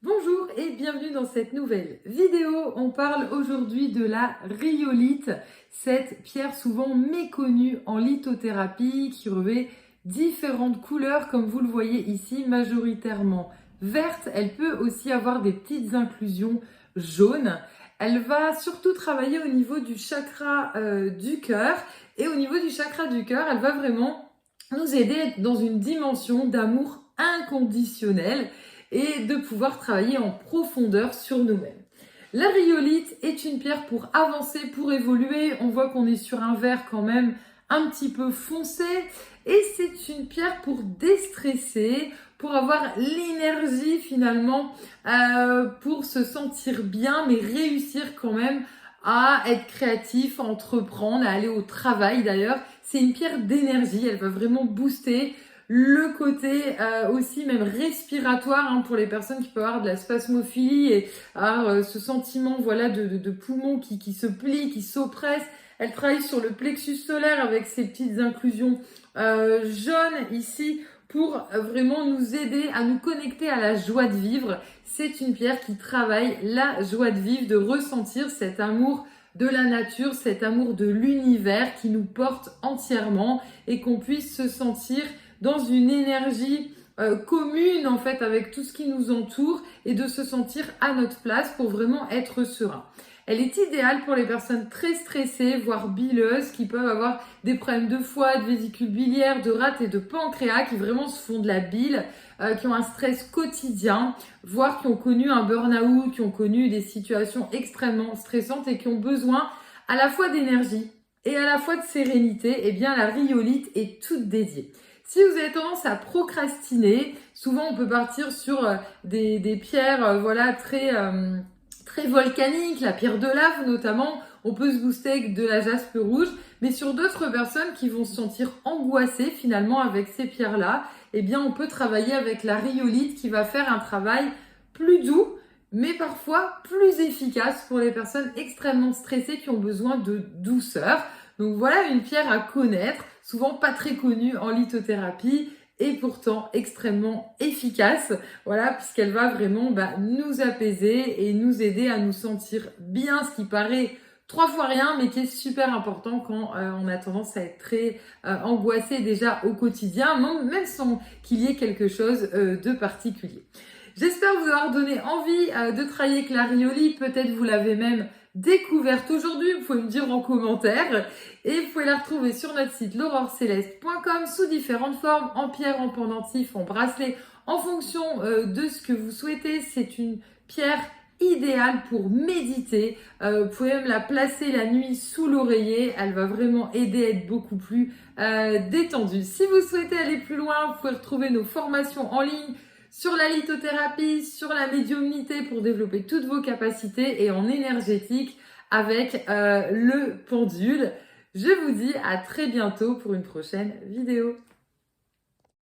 Bonjour et bienvenue dans cette nouvelle vidéo. On parle aujourd'hui de la rhyolite, cette pierre souvent méconnue en lithothérapie qui revêt différentes couleurs comme vous le voyez ici, majoritairement verte. Elle peut aussi avoir des petites inclusions jaunes. Elle va surtout travailler au niveau du chakra du cœur et au niveau du chakra du cœur, elle va vraiment nous aider à être dans une dimension d'amour inconditionnel et de pouvoir travailler en profondeur sur nous-mêmes. La rhyolite est une pierre pour avancer, pour évoluer. On voit qu'on est sur un verre quand même un petit peu foncé et c'est une pierre pour déstresser, pour avoir l'énergie finalement, pour se sentir bien mais réussir quand même à être créatif, à entreprendre, à aller au travail d'ailleurs. C'est une pierre d'énergie, elle va vraiment booster le côté aussi même respiratoire pour les personnes qui peuvent avoir de la spasmophilie et avoir ce sentiment voilà de poumons qui se plient, qui s'oppressent. Elle travaille sur le plexus solaire avec ses petites inclusions jaunes ici pour vraiment nous aider à nous connecter à la joie de vivre. C'est une pierre qui travaille la joie de vivre, de ressentir cet amour de la nature, cet amour de l'univers qui nous porte entièrement et qu'on puisse se sentir dans une énergie commune en fait avec tout ce qui nous entoure et de se sentir à notre place pour vraiment être serein. Elle est idéale pour les personnes très stressées, voire bileuses, qui peuvent avoir des problèmes de foie, de vésicule biliaire, de rate et de pancréas, qui vraiment se font de la bile, qui ont un stress quotidien, voire qui ont connu un burn-out, qui ont connu des situations extrêmement stressantes et qui ont besoin à la fois d'énergie et à la fois de sérénité. Eh bien, la rhyolite est toute dédiée. Si vous avez tendance à procrastiner, souvent on peut partir sur des pierres voilà très volcaniques, la pierre de lave notamment. On peut se booster avec de la jaspe rouge, mais sur d'autres personnes qui vont se sentir angoissées finalement avec ces pierres-là, eh bien on peut travailler avec la rhyolite qui va faire un travail plus doux, mais parfois plus efficace pour les personnes extrêmement stressées qui ont besoin de douceur. Donc voilà une pierre à connaître, souvent pas très connue en lithothérapie et pourtant extrêmement efficace, voilà, puisqu'elle va vraiment nous apaiser et nous aider à nous sentir bien, ce qui paraît 3 fois rien, mais qui est super important quand on a tendance à être très angoissé déjà au quotidien, même sans qu'il y ait quelque chose de particulier. J'espère vous avoir donné envie de travailler avec la rhyolite, peut-être vous l'avez même découverte aujourd'hui, vous pouvez me dire en commentaire et vous pouvez la retrouver sur notre site l'aurorcéleste.com sous différentes formes, en pierre, en pendentif, en bracelet, en fonction de ce que vous souhaitez. C'est une pierre idéale pour méditer. Vous pouvez même la placer la nuit sous l'oreiller, elle va vraiment aider à être beaucoup plus détendue. Si vous souhaitez aller plus loin, vous pouvez retrouver nos formations en ligne sur la lithothérapie, sur la médiumnité pour développer toutes vos capacités et en énergétique avec le pendule. Je vous dis à très bientôt pour une prochaine vidéo.